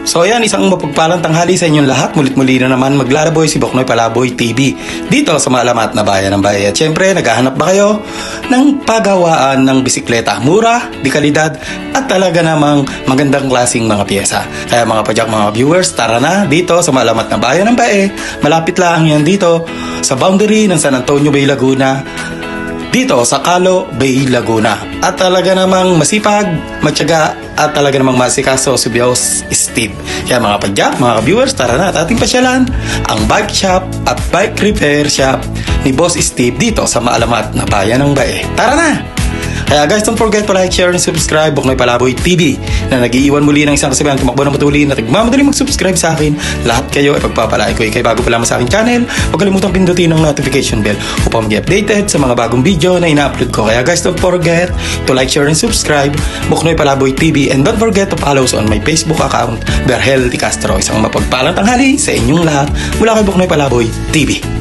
So ayan, isang mapagpalang tanghali sa inyong lahat. Mulit-muli na naman maglalaboy si Boknoy Palaboy TV dito sa maalamat na bayan ng Bae. At syempre, naghahanap ba kayo ng pagawaan ng bisikleta? Mura, di kalidad, at talaga namang magandang klaseng mga pyesa. Kaya mga pajak, mga viewers, tara na dito sa maalamat na bayan ng Bae. Malapit lang yan dito sa boundary ng San Antonio Bay, Laguna, dito sa Calo Bay, Laguna. At talaga namang masipag, matyaga, at talaga namang masikaso si Boss Steve. Kaya mga padyak, mga viewers, tara na at ating pasyalan ang bike shop at bike repair shop ni Boss Steve dito sa maalamat na bayan ng Bae. Tara na! Kaya guys, don't forget to like, share, and subscribe Boknoy Palaboy TV na nag-iiwan muli ng isang kasabihan tumakbo ng patuloy na nagmamadali mag-subscribe sa akin. Lahat kayo ay pagpapalain ko. Kaya bago pa lamang sa aking channel, huwag kalimutang pindutin ang notification bell upang mag-updated sa mga bagong video na ina-upload ko. Kaya guys, don't forget to like, share, and subscribe Boknoy Palaboy TV, and don't forget to follow us on my Facebook account, Berhel Di Castro. Isang mapagpalang tanghali sa inyong lahat mula kay Boknoy Palaboy TV.